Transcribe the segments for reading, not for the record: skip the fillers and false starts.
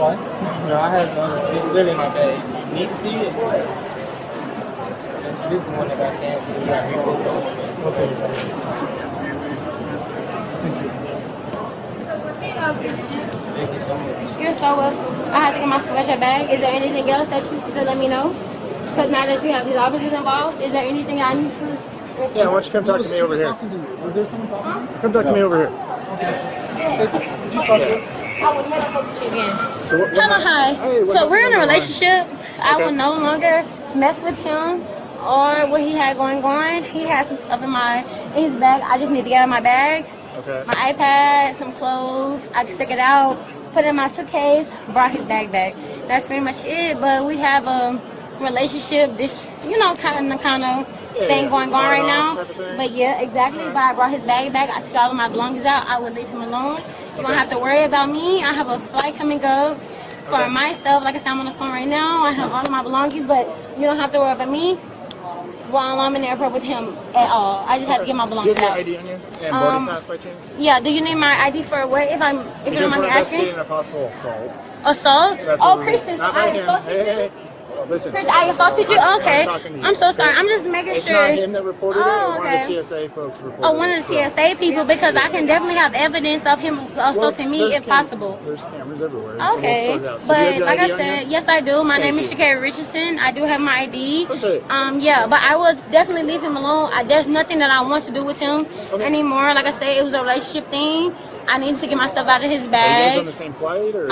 fine. I have it's really my bag. You need to see it. This is the one that got canceled. We got here. Okay. Thank you so much. You're so welcome. I have to get my special bag. Is there anything else that you could let me know? Because now that you have these officers involved, is there anything I need to? Yeah, why don't you come talk to me over here? Was there someone talking? Come talk to me over here. I would never talk to you again. So what Hello, hi. Hey, So we're in a on? relationship. I Okay. will no longer mess with him or what he had going on. He has some stuff in his bag. I just need to get out of my bag. Okay. My iPad, some clothes. I can stick it out, put it in my suitcase, brought his bag back. That's pretty much it. But we have a relationship, this, kind of thing going on right now. But yeah, exactly. But I brought his bag back. I took all of my belongings out. I would leave him alone. You don't have to worry about me. I have a flight coming up for myself. Like I said, I'm on the phone right now. I have all of my belongings, but you don't have to worry about me while I'm in the airport with him at all. I just have to get my belongings Do you out. have your ID on you? And boarding pass by chance? Yeah. Do you need my ID for what? If you don't Because mind we're me asking. investigating a possible assault. Assault? That's Oh, what we're Christian, not I right here. assaulted you. Hey. Oh, listen. Chris, I assaulted you? Okay. I'm talking to you. I'm so sorry. I'm just making It's sure. not him that reported it. Oh, One okay. of the TSA folks reported Oh, one of it. the TSA people, because I can definitely have evidence of him assaulting me if possible. There's cameras everywhere. So Okay, we'll sort it out. So do you have but your like ID I on you? said, yes I do. My name is Thank Sha'Carri Richardson. I do have my ID. Perfect. Yeah, but I will definitely leave him alone. There's nothing that I want to do with him anymore. Like I said, it was a relationship thing. I need to get my stuff out of his Are you bag. guys on the same flight? Or?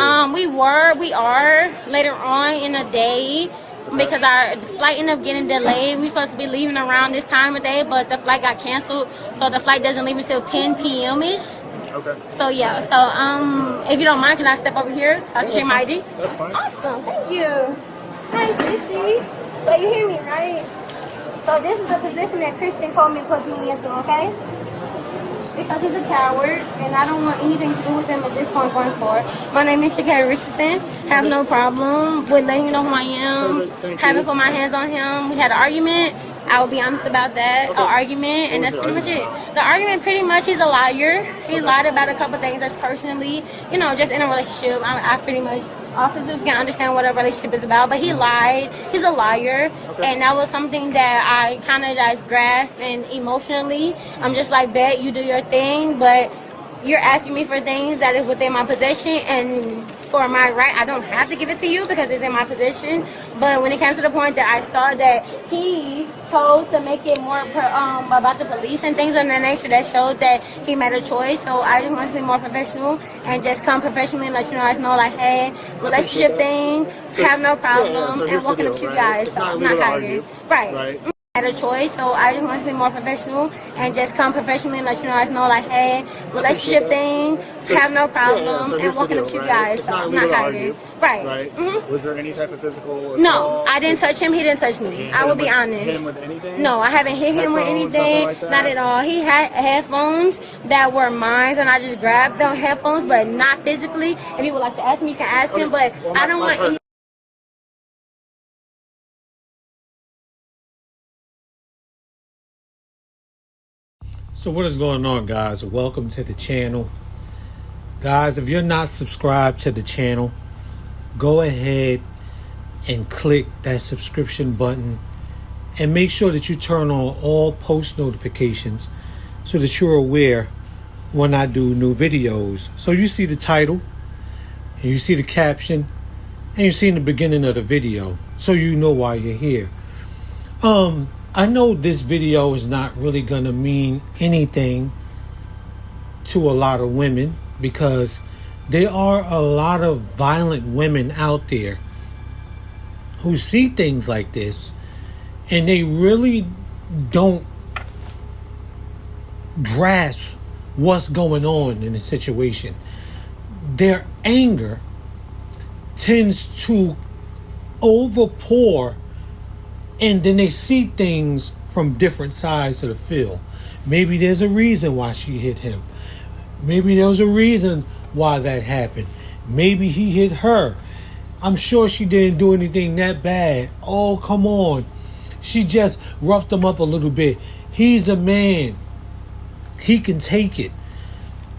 We are later on in the day. Because our flight ended up getting delayed. We supposed to be leaving around this time of day, but the flight got canceled, so the flight doesn't leave until 10 p.m.-ish. Okay. So yeah, if you don't mind, can I step over here so I can share my ID? That's fine. Awesome, thank you. Hi, Sissy. So you hear me, right? So this is the position that Christian told me to put me into, okay? Because he's a coward, and I don't want anything to do with him at this point going forward. My name is Sha'Carri Richardson. Have no problem with letting you know who I am. Haven't put my hands on him. We had an argument. I will be honest about that. An argument, and that's pretty much it. The argument, pretty much, he's a liar. He lied about a couple things that's personally, just in a relationship. I pretty much, officers can understand what a relationship is about, but he lied. He's a liar, and that was something that I kind of just grasped, and emotionally, I'm just like, bet you do your thing, but you're asking me for things that is within my possession, and for my right, I don't have to give it to you because it's in my possession. But when it came to the point that I saw that he chose to make it more about the police and things of that nature, that showed that he made a choice. So I just want to be more professional and just come professionally and let you guys know, like, hey, relationship thing, have no problem, so and walking up to you guys. It's So not I'm legal not to hiding. argue. Right. Had a choice, so I just want to be more professional and just come professionally and let you guys know, like, hey, relationship thing, have no problem, and walking up to you guys. It's So not I'm legal not to hiding. argue. Right. Mm-hmm. Was there any type of physical assault? No, I didn't touch him. He didn't touch me. I will be honest. Hit him with anything? No, I haven't hit him with Headphones, anything. nothing like that? Not at all. He had headphones that were mine, and I just grabbed the headphones, but not physically. If you would like to ask me, you can ask him. But Well, I don't want any. So what is going on, guys? Welcome to the channel. Guys, if you're not subscribed to the channel, go ahead and click that subscription button and make sure that you turn on all post notifications so that you're aware when I do new videos. So you see the title and you see the caption and you see in the beginning of the video, so you know why you're here. I know this video is not really gonna mean anything to a lot of women because there are a lot of violent women out there who see things like this and they really don't grasp what's going on in the situation. Their anger tends to overpour, and then they see things from different sides of the field. Maybe there's a reason why she hit him. Maybe there was a reason why that happened. Maybe he hit her. I'm sure she didn't do anything that bad. Oh, come on. She just roughed him up a little bit. He's a man. He can take it.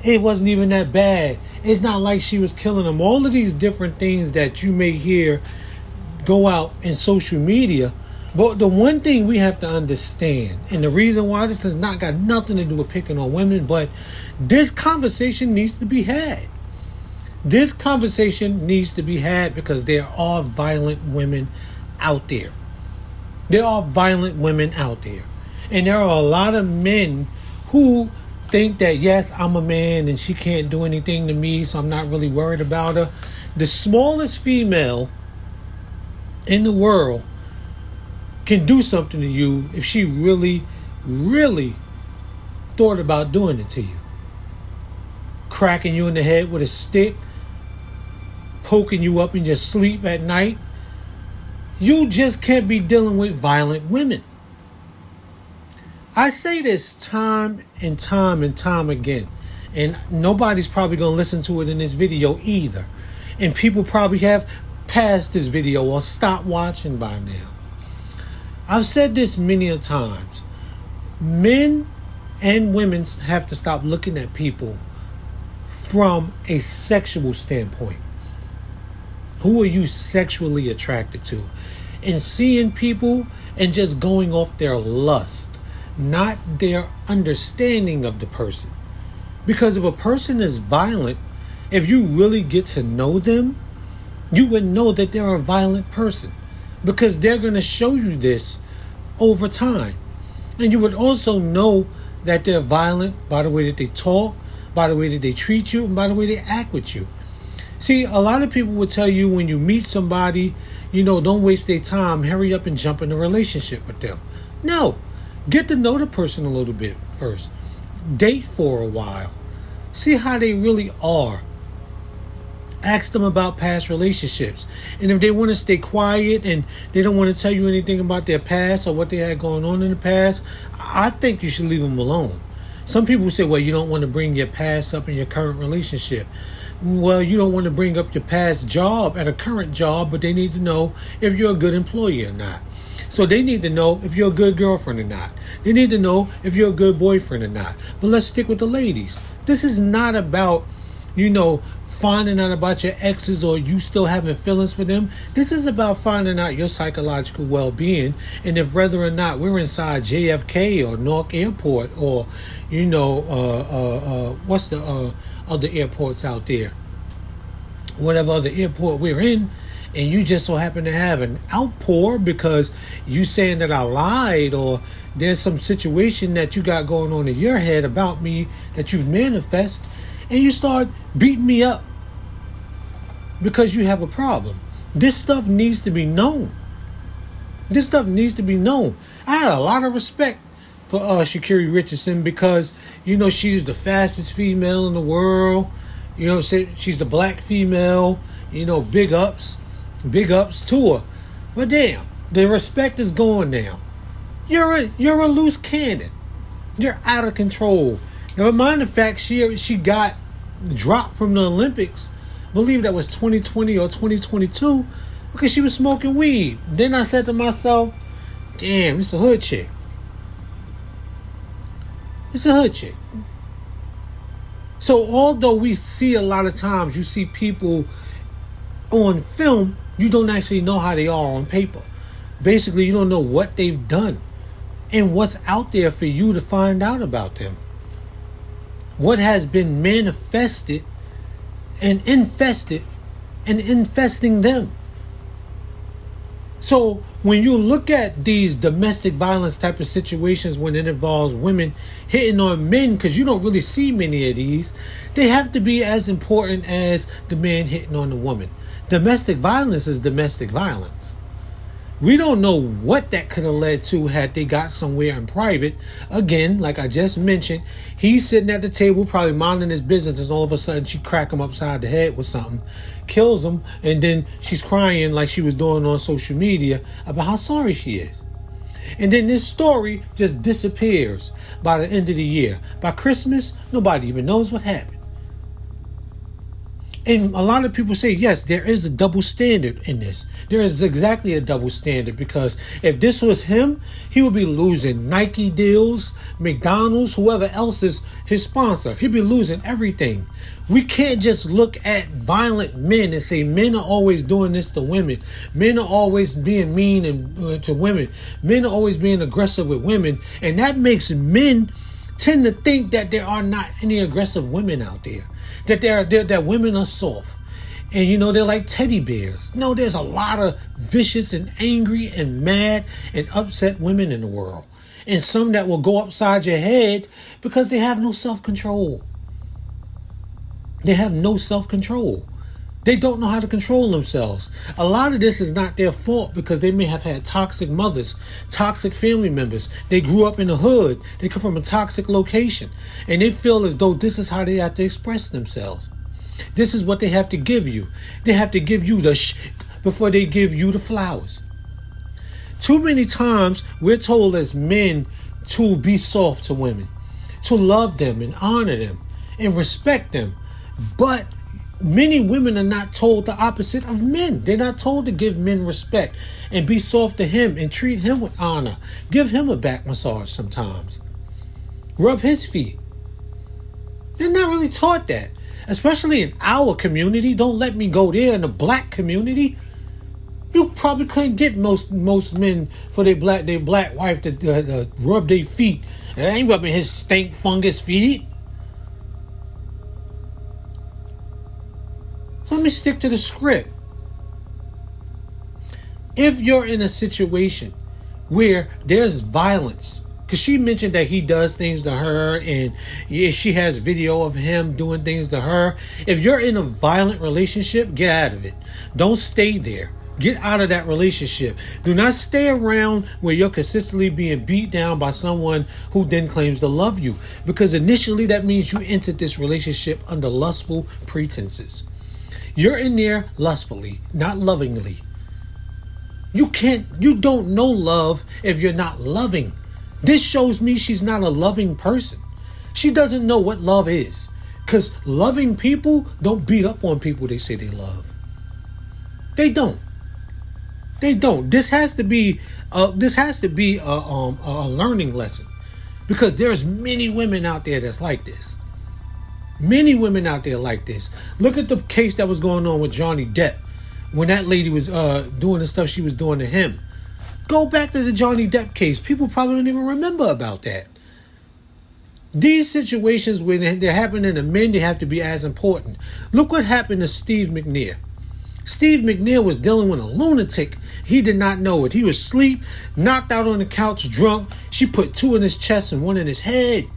It wasn't even that bad. It's not like she was killing them. All of these different things that you may hear go out in social media. But the one thing we have to understand, and the reason why this has not got nothing to do with picking on women, but this conversation needs to be had. This conversation needs to be had because there are violent women out there. There are violent women out there. And there are a lot of men who think that, yes, I'm a man and she can't do anything to me, so I'm not really worried about her. The smallest female in the world can do something to you if she really, really thought about doing it to you. Cracking you in the head with a stick, poking you up in your sleep at night. You just can't be dealing with violent women. I say this time and time and time again, and nobody's probably going to listen to it in this video either. And people probably have passed this video or stopped watching by now. I've said this many a times. Men and women have to stop looking at people from a sexual standpoint. Who are you sexually attracted to? And seeing people and just going off their lust, not their understanding of the person. Because if a person is violent, if you really get to know them, you would know that they're a violent person. Because they're going to show you this over time. And you would also know that they're violent by the way that they talk, by the way that they treat you, and by the way they act with you. See, a lot of people will tell you when you meet somebody, don't waste their time, hurry up and jump in a relationship with them. No, get to know the person a little bit first. Date for a while. See how they really are. Ask them about past relationships. And if they want to stay quiet and they don't want to tell you anything about their past or what they had going on in the past, I think you should leave them alone. Some people say, well, you don't want to bring your past up in your current relationship. Well, you don't want to bring up your past job at a current job, but they need to know if you're a good employee or not. So they need to know if you're a good girlfriend or not. They need to know if you're a good boyfriend or not. But let's stick with the ladies. This is not about, finding out about your exes or you still having feelings for them. This is about finding out your psychological well-being and if whether or not we're inside JFK or Newark Airport or, what's the other airports out there? Whatever other airport we're in, and you just so happen to have an outpour because you saying that I lied or there's some situation that you got going on in your head about me that you've manifested, and you start beating me up because you have a problem. This stuff needs to be known. This stuff needs to be known. I had a lot of respect for Sha'Carri Richardson because, she's the fastest female in the world. She's a black female. Big ups to her. But damn, the respect is gone now. You're a loose cannon. You're out of control. Now, mind the fact she got dropped from the Olympics, I believe that was 2020 or 2022, because she was smoking weed. Then I said to myself, damn, it's a hood chick. It's a hood chick. So although we see a lot of times, you see people on film, you don't actually know how they are on paper. Basically, you don't know what they've done and what's out there for you to find out about them. What has been manifested and infested and infesting them. So when you look at these domestic violence type of situations when it involves women hitting on men, because you don't really see many of these, they have to be as important as the man hitting on the woman. Domestic violence is domestic violence. We don't know what that could have led to had they got somewhere in private. Again, like I just mentioned, he's sitting at the table probably minding his business, and all of a sudden she crack him upside the head with something, kills him, and then she's crying like she was doing on social media about how sorry she is. And then this story just disappears by the end of the year. By Christmas, nobody even knows what happened. And a lot of people say, yes, there is a double standard in this. There is exactly a double standard, because if this was him, he would be losing Nike deals, McDonald's, whoever else is his sponsor. He'd be losing everything. We can't just look at violent men and say men are always doing this to women. Men are always being mean to women. Men are always being aggressive with women. And that makes men tend to think that there are not any aggressive women out there. That women are soft. And, you know, they're like teddy bears. No, there's a lot of vicious and angry and mad and upset women in the world. And some that will go upside your head because they have no self-control. They have no self-control. They don't know how to control themselves. A lot of this is not their fault, because they may have had toxic mothers, toxic family members. They grew up in the hood. They come from a toxic location. And they feel as though this is how they have to express themselves. This is what they have to give you. They have to give you the shit before they give you the flowers. Too many times we're told as men to be soft to women, to love them and honor them and respect them. But many women are not told the opposite of men. They're not told to give men respect and be soft to him and treat him with honor. Give him a back massage sometimes. Rub his feet. They're not really taught that. Especially in our community. Don't let me go there in the black community. You probably couldn't get most men for their black wife to rub their feet. They ain't rubbing his stink fungus feet. Let me stick to the script. If you're in a situation where there's violence, because she mentioned that he does things to her and she has video of him doing things to her. If you're in a violent relationship, get out of it. Don't stay there. Get out of that relationship. Do not stay around where you're consistently being beat down by someone who then claims to love you. Because initially that means you entered this relationship under lustful pretenses. You're in there lustfully, not lovingly. You don't know love if you're not loving. This shows me she's not a loving person. She doesn't know what love is. Because loving people don't beat up on people they say they love. They don't. They don't. This has to be a learning lesson. Because there's many women out there that's like this. Many women out there like this. Look at the case that was going on with Johnny Depp when that lady was doing the stuff she was doing to him. Go back to the Johnny Depp case. People probably don't even remember about that. These situations when they're happening to men, they have to be as important. Look what happened to Steve McNair. Steve McNair was dealing with a lunatic. He did not know it. He was asleep, knocked out on the couch, drunk. She put 2 in his chest and 1 in his head.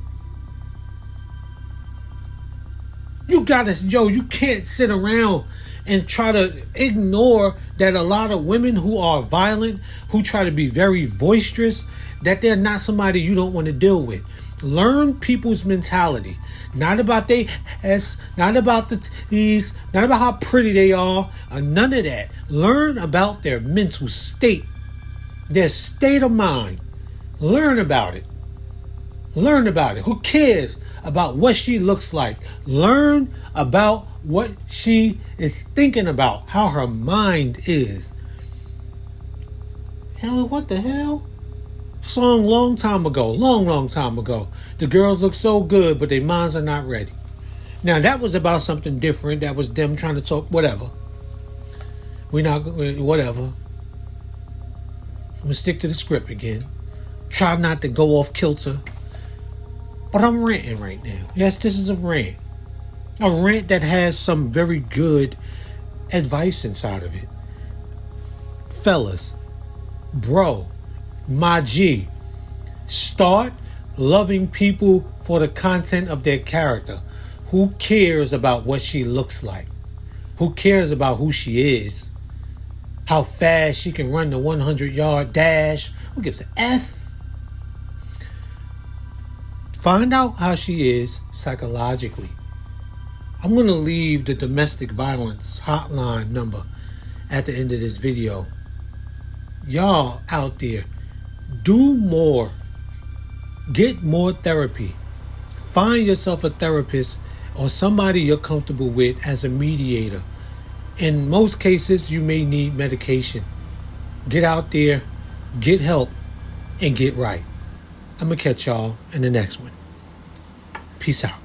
You can't sit around and try to ignore that a lot of women who are violent, who try to be very boisterous, that they're not somebody you don't want to deal with. Learn people's mentality. Not about their ass, not about the titties, not about how pretty they are, or none of that. Learn about their mental state, their state of mind. Learn about it. Learn about it. Who cares about what she looks like? Learn about what she is thinking about, how her mind is. Hell, what the hell? Song long time ago. The girls look so good, but their minds are not ready. Now, that was about something different. That was them trying to talk, whatever. Whatever. I'm going to stick to the script again. Try not to go off kilter. But I'm ranting right now. Yes, this is a rant. A rant that has some very good advice inside of it. Fellas, bro, my G, start loving people for the content of their character. Who cares about what she looks like? Who cares about who she is? How fast she can run the 100-yard dash? Who gives a F? Find out how she is psychologically. I'm going to leave the domestic violence hotline number at the end of this video. Y'all out there, do more. Get more therapy. Find yourself a therapist or somebody you're comfortable with as a mediator. In most cases, you may need medication. Get out there, get help, and get right. I'm going to catch y'all in the next one. Peace out.